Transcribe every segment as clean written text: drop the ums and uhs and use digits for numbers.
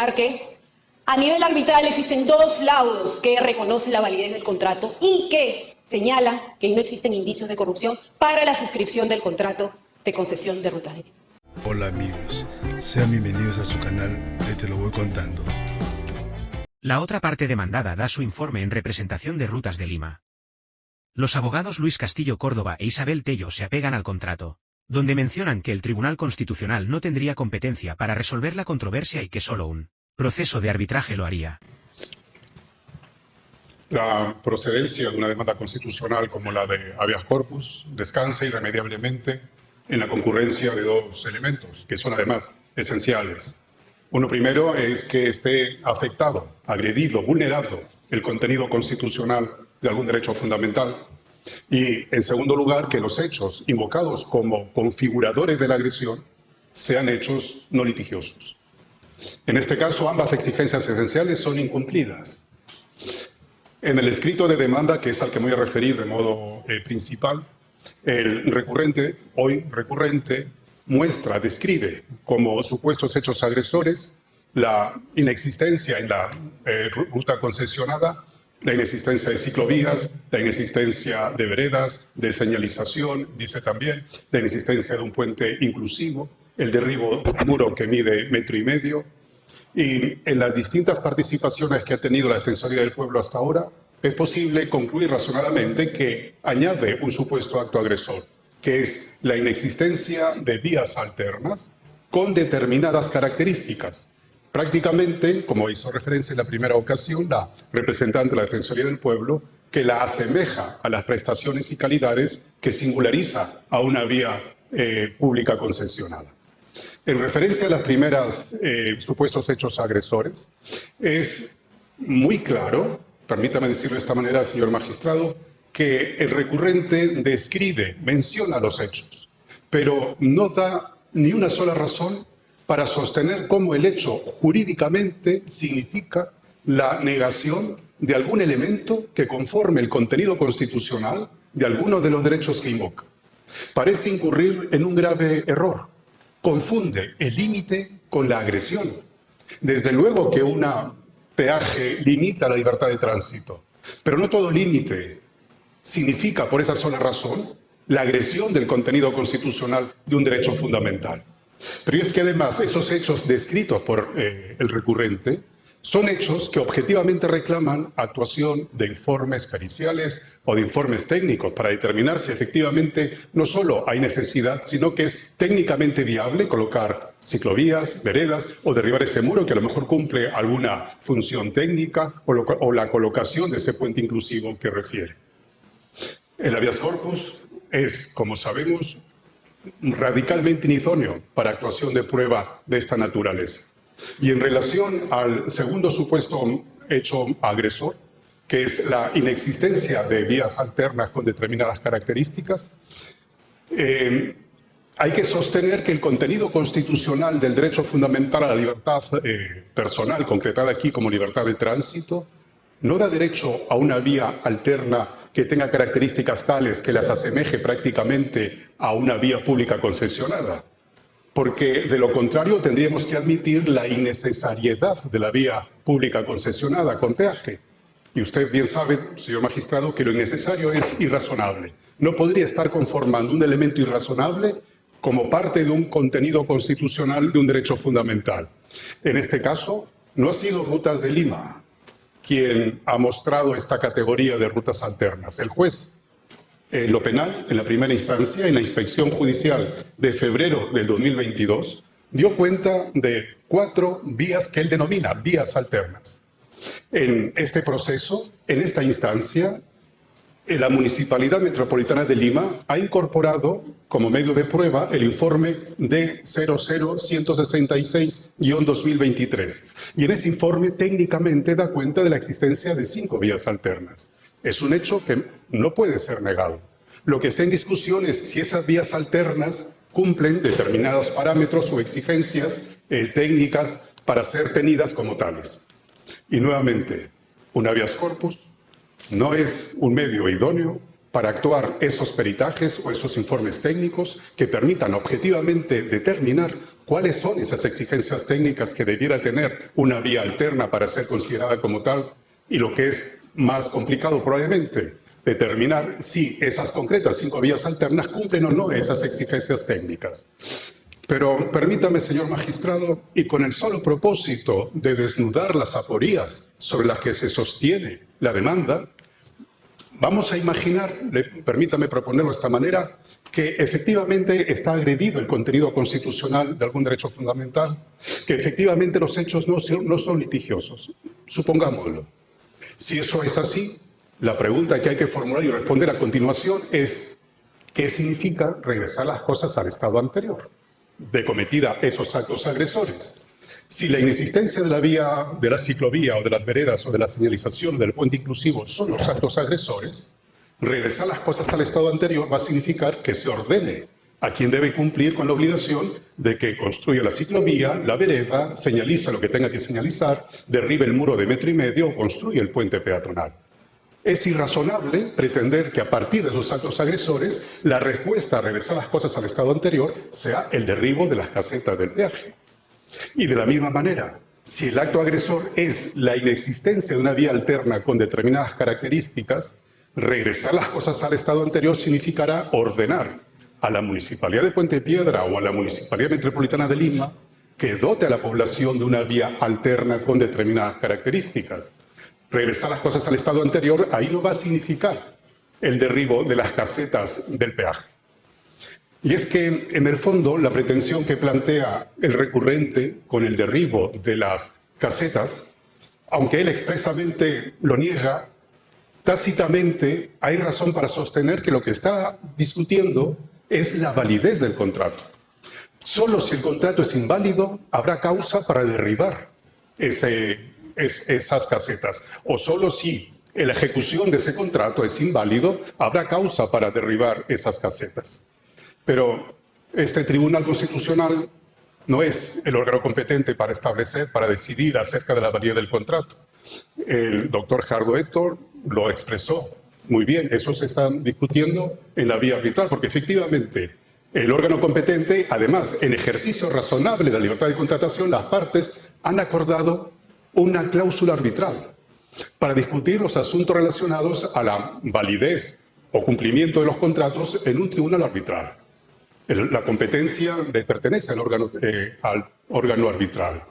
señalar que a nivel arbitral existen 2 laudos que reconocen la validez del contrato y que señalan que no existen indicios de corrupción para la suscripción del contrato de concesión de Rutas de Lima. Hola amigos, sean bienvenidos a su canal de Te lo voy contando. La otra parte demandada da su informe en representación de Rutas de Lima. Los abogados Luis Castillo Córdoba e Isabel Tello se apegan al contrato, donde mencionan que el Tribunal Constitucional no tendría competencia para resolver la controversia y que solo un proceso de arbitraje lo haría. La procedencia de una demanda constitucional como la de habeas corpus descansa irremediablemente en la concurrencia de 2 elementos, que son además esenciales. Uno primero es que esté afectado, agredido, vulnerado el contenido constitucional de algún derecho fundamental. Y, en segundo lugar, que los hechos invocados como configuradores de la agresión sean hechos no litigiosos. En este caso, ambas exigencias esenciales son incumplidas. En el escrito de demanda, que es al que me voy a referir de modo principal, el recurrente, hoy recurrente, describe como supuestos hechos agresores la inexistencia en la ruta concesionada, la inexistencia de ciclovías, la inexistencia de veredas, de señalización, dice también, la inexistencia de un puente inclusivo, el derribo de un muro que mide 1,5 metros. Y en las distintas participaciones que ha tenido la Defensoría del Pueblo hasta ahora, es posible concluir razonadamente que añade un supuesto acto agresor, que es la inexistencia de vías alternas con determinadas características. Prácticamente, como hizo referencia en la primera ocasión, la representante de la Defensoría del Pueblo, que la asemeja a las prestaciones y calidades que singulariza a una vía pública concesionada. En referencia a las primeras supuestos hechos agresores, es muy claro, permítame decirlo de esta manera, señor magistrado, que el recurrente describe, menciona los hechos, pero no da ni una sola razón para sostener cómo el hecho jurídicamente significa la negación de algún elemento que conforme el contenido constitucional de algunos de los derechos que invoca. Parece incurrir en un grave error. Confunde el límite con la agresión. Desde luego que un peaje limita la libertad de tránsito, pero no todo límite significa, por esa sola razón, la agresión del contenido constitucional de un derecho fundamental. Pero es que además esos hechos descritos por el recurrente son hechos que objetivamente reclaman actuación de informes periciales o de informes técnicos para determinar si efectivamente no solo hay necesidad, sino que es técnicamente viable colocar ciclovías, veredas o derribar ese muro que a lo mejor cumple alguna función técnica o la colocación de ese puente inclusivo que refiere. El habeas corpus es, como sabemos, radicalmente inidóneo para actuación de prueba de esta naturaleza. Y en relación al segundo supuesto hecho agresor, que es la inexistencia de vías alternas con determinadas características, hay que sostener que el contenido constitucional del derecho fundamental a la libertad personal, concretada aquí como libertad de tránsito, no da derecho a una vía alterna que tenga características tales que las asemeje prácticamente a una vía pública concesionada, porque de lo contrario tendríamos que admitir la innecesariedad de la vía pública concesionada con peaje. Y usted bien sabe, señor magistrado, que lo innecesario es irrazonable. No podría estar conformando un elemento irrazonable como parte de un contenido constitucional de un derecho fundamental. En este caso, no ha sido Rutas de Lima quien ha mostrado esta categoría de rutas alternas. El juez, en lo penal, en la primera instancia, en la inspección judicial de febrero del 2022, dio cuenta de 4 vías que él denomina vías alternas. En este proceso, en esta instancia, la Municipalidad Metropolitana de Lima ha incorporado como medio de prueba el informe D00166-2023. Y en ese informe técnicamente da cuenta de la existencia de 5 vías alternas. Es un hecho que no puede ser negado. Lo que está en discusión es si esas vías alternas cumplen determinados parámetros o exigencias técnicas para ser tenidas como tales. Y nuevamente, un habeas corpus no es un medio idóneo para actuar esos peritajes o esos informes técnicos que permitan objetivamente determinar cuáles son esas exigencias técnicas que debiera tener una vía alterna para ser considerada como tal, y lo que es más complicado probablemente, determinar si esas concretas 5 vías alternas cumplen o no esas exigencias técnicas. Pero permítame, señor magistrado, y con el solo propósito de desnudar las aporías sobre las que se sostiene la demanda, vamos a imaginar, permítame proponerlo de esta manera, que efectivamente está agredido el contenido constitucional de algún derecho fundamental, que efectivamente los hechos no son litigiosos. Supongámoslo. Si eso es así, la pregunta que hay que formular y responder a continuación es ¿qué significa regresar las cosas al estado anterior de cometida esos actos agresores? Si la inexistencia de la vía, de la ciclovía o de las veredas o de la señalización del puente inclusivo son los actos agresores, regresar las cosas al estado anterior va a significar que se ordene a quien debe cumplir con la obligación de que construya la ciclovía, la vereda, señaliza lo que tenga que señalizar, derribe el muro de 1,5 metros o construye el puente peatonal. Es irrazonable pretender que a partir de esos actos agresores la respuesta a regresar las cosas al estado anterior sea el derribo de las casetas del peaje. Y de la misma manera, si el acto agresor es la inexistencia de una vía alterna con determinadas características, regresar las cosas al estado anterior significará ordenar a la Municipalidad de Puente Piedra o a la Municipalidad Metropolitana de Lima que dote a la población de una vía alterna con determinadas características. Regresar las cosas al estado anterior, ahí no va a significar el derribo de las casetas del peaje. Y es que, en el fondo, la pretensión que plantea el recurrente con el derribo de las casetas, aunque él expresamente lo niega, tácitamente hay razón para sostener que lo que está discutiendo es la validez del contrato. Solo si el contrato es inválido, habrá causa para derribar esas casetas. O solo si la ejecución de ese contrato es inválido, habrá causa para derribar esas casetas. Pero este Tribunal Constitucional no es el órgano competente para establecer, para decidir acerca de la validez del contrato. El doctor Jardo Héctor lo expresó muy bien. Eso se está discutiendo en la vía arbitral, porque efectivamente el órgano competente, además, en ejercicio razonable de la libertad de contratación, las partes han acordado una cláusula arbitral para discutir los asuntos relacionados a la validez o cumplimiento de los contratos en un tribunal arbitral. La competencia le pertenece al órgano arbitral.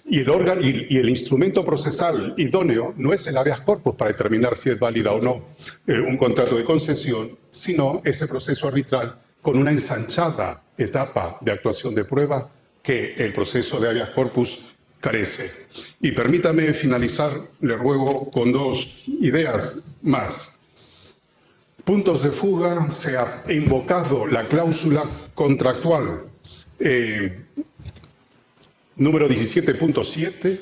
Y el instrumento procesal idóneo no es el habeas corpus para determinar si es válida o no un contrato de concesión, sino ese proceso arbitral con una ensanchada etapa de actuación de prueba que el proceso de habeas corpus carece. Y permítame finalizar, le ruego, con 2 ideas más. Puntos de fuga, se ha invocado la cláusula contractual número 17.7,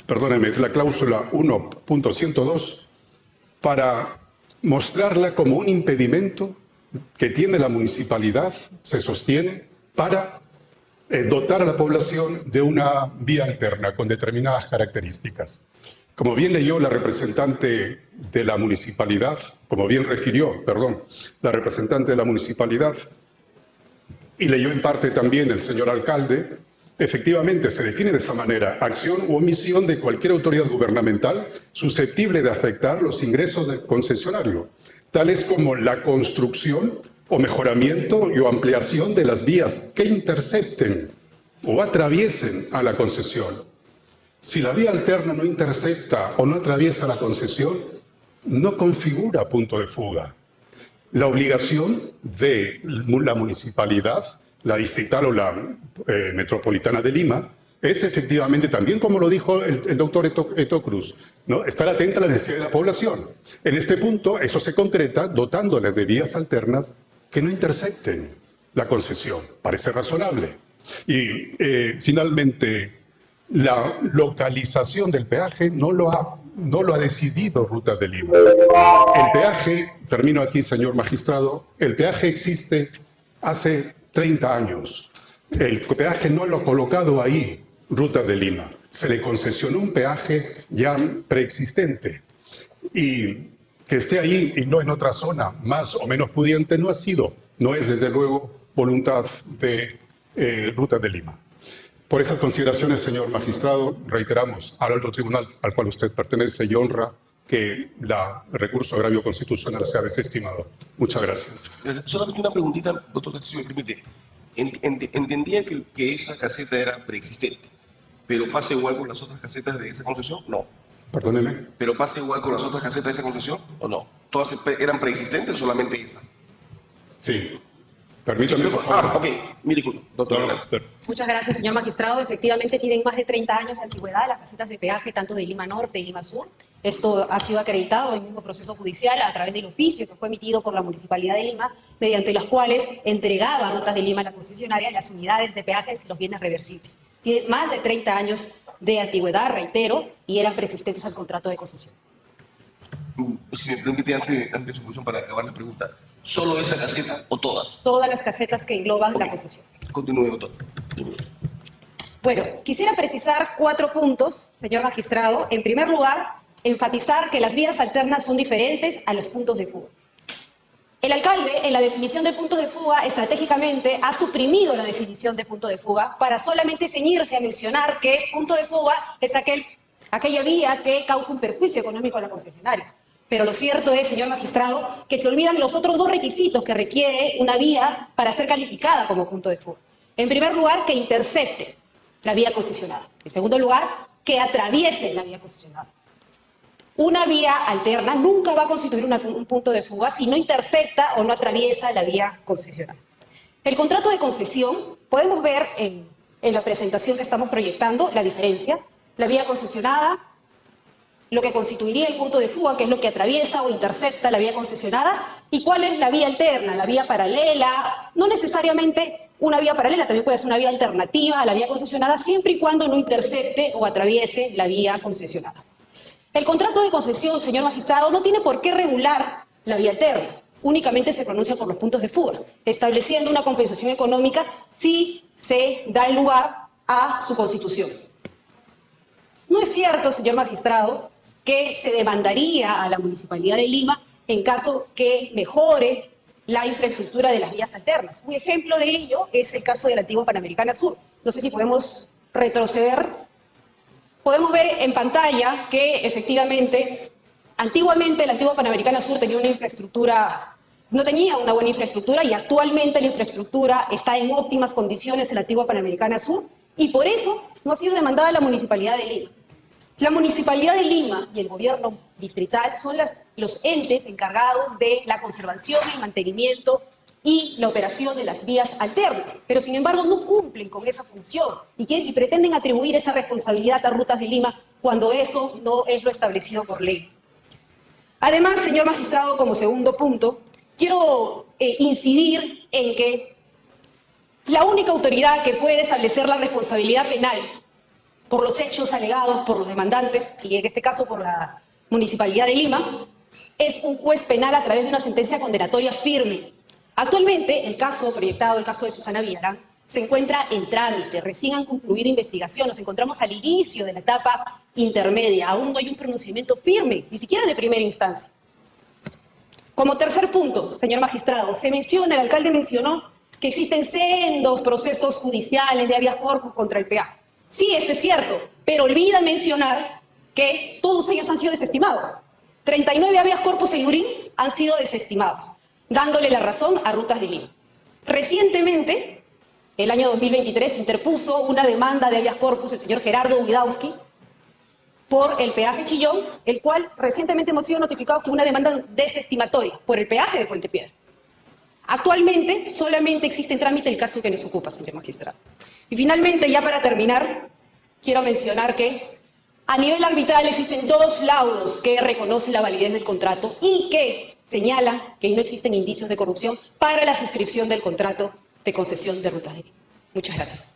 perdónenme, la cláusula 1.102, para mostrarla como un impedimento que tiene la municipalidad, se sostiene, para dotar a la población de una vía alterna con determinadas características. Como bien leyó la representante de la municipalidad, como bien refirió, perdón, la representante de la municipalidad, y leyó en parte también el señor alcalde, efectivamente se define de esa manera: acción u omisión de cualquier autoridad gubernamental susceptible de afectar los ingresos del concesionario, tales como la construcción o mejoramiento o ampliación de las vías que intercepten o atraviesen a la concesión. Si la vía alterna no intercepta o no atraviesa la concesión, no configura punto de fuga. La obligación de la municipalidad, la distrital o la metropolitana de Lima, es efectivamente también, como lo dijo el doctor Eto Cruz, ¿no?, estar atenta a la necesidad de la población. En este punto, eso se concreta dotándoles de vías alternas que no intercepten la concesión. Parece razonable. Y finalmente, la localización del peaje no lo ha decidido Rutas de Lima. El peaje, termino aquí, señor magistrado, el peaje existe hace 30 años. El peaje no lo ha colocado ahí Rutas de Lima. Se le concesionó un peaje ya preexistente. Y Que esté ahí y no en otra zona más o menos pudiente no es desde luego voluntad de Rutas de Lima. Por esas consideraciones, señor magistrado, reiteramos al alto tribunal al cual usted pertenece y honra que el recurso agravio constitucional sea desestimado. Muchas gracias. Solamente una preguntita, doctor Castillo, me permite. Entendía que esa caseta era preexistente, pero ¿pasa igual con las otras casetas de esa concesión? No. Perdóneme. ¿Pero pasa igual con las otras casetas de esa concesión o no? ¿Todas eran preexistentes o solamente esa? Sí. Permítame, por favor. Ok. Mi disculpa, doctor. No, Muchas gracias, señor magistrado. Efectivamente, tienen más de 30 años de antigüedad las casetas de peaje, tanto de Lima Norte y Lima Sur. Esto ha sido acreditado en el mismo proceso judicial a través del oficio que fue emitido por la Municipalidad de Lima, mediante los cuales entregaba a Rutas de Lima, la concesionaria, las unidades de peajes y los bienes reversibles. Tiene más de 30 años de antigüedad, reitero, y eran preexistentes al contrato de concesión. Si me permite, antes de su conclusión, para acabar la pregunta, ¿solo esa caseta o todas? Todas las casetas que engloban la concesión. Continúe, doctor. Bueno, quisiera precisar 4 puntos, señor magistrado. En primer lugar, enfatizar que las vías alternas son diferentes a los puntos de fuga. El alcalde, en la definición de puntos de fuga, estratégicamente ha suprimido la definición de punto de fuga para solamente ceñirse a mencionar que punto de fuga es aquella vía que causa un perjuicio económico a la concesionaria. Pero lo cierto es, señor magistrado, que se olvidan los otros 2 requisitos que requiere una vía para ser calificada como punto de fuga. En primer lugar, que intercepte la vía concesionada. En segundo lugar, que atraviese la vía concesionada. Una vía alterna nunca va a constituir un punto de fuga si no intercepta o no atraviesa la vía concesionada. El contrato de concesión, podemos ver en la presentación que estamos proyectando la diferencia. La vía concesionada, lo que constituiría el punto de fuga, que es lo que atraviesa o intercepta la vía concesionada, y cuál es la vía alterna, la vía paralela, no necesariamente una vía paralela, también puede ser una vía alternativa a la vía concesionada, siempre y cuando no intercepte o atraviese la vía concesionada. El contrato de concesión, señor magistrado, no tiene por qué regular la vía alterna, únicamente se pronuncia por los puntos de fuga, estableciendo una compensación económica si se da el lugar a su constitución. No es cierto, señor magistrado, que se demandaría a la Municipalidad de Lima en caso que mejore la infraestructura de las vías alternas. Un ejemplo de ello es el caso de la antigua Panamericana Sur. No sé si podemos retroceder. Podemos ver en pantalla que efectivamente, antiguamente la antigua Panamericana Sur tenía una infraestructura, no tenía una buena infraestructura, y actualmente la infraestructura está en óptimas condiciones en la antigua Panamericana Sur, y por eso no ha sido demandada a la Municipalidad de Lima. La Municipalidad de Lima y el gobierno distrital son los entes encargados de la conservación, el mantenimiento y la operación de las vías alternas, pero sin embargo no cumplen con esa función y pretenden atribuir esa responsabilidad a Rutas de Lima cuando eso no es lo establecido por ley. Además, señor magistrado, como segundo punto, quiero incidir en que la única autoridad que puede establecer la responsabilidad penal por los hechos alegados por los demandantes, y en este caso por la Municipalidad de Lima, es un juez penal a través de una sentencia condenatoria firme. Actualmente, el caso proyectado, el caso de Susana Villarán, se encuentra en trámite, recién han concluido investigación, nos encontramos al inicio de la etapa intermedia, aún no hay un pronunciamiento firme, ni siquiera de primera instancia. Como tercer punto, señor magistrado, el alcalde mencionó que existen sendos procesos judiciales de habeas corpus contra el peaje. Sí, eso es cierto, pero olvida mencionar que todos ellos han sido desestimados. 39 habeas corpus en Lurín han sido desestimados, dándole la razón a Rutas de Lima. Recientemente, el año 2023, interpuso una demanda de habeas corpus el señor Gerardo Widowski por el peaje Chillón, el cual recientemente hemos sido notificados con una demanda desestimatoria por el peaje de Puente Piedra. Actualmente solamente existe en trámite el caso que nos ocupa, señor magistrado. Y finalmente, ya para terminar, quiero mencionar que a nivel arbitral existen 2 laudos que reconocen la validez del contrato y que señalan que no existen indicios de corrupción para la suscripción del contrato de concesión de Rutas de Lima. Muchas gracias.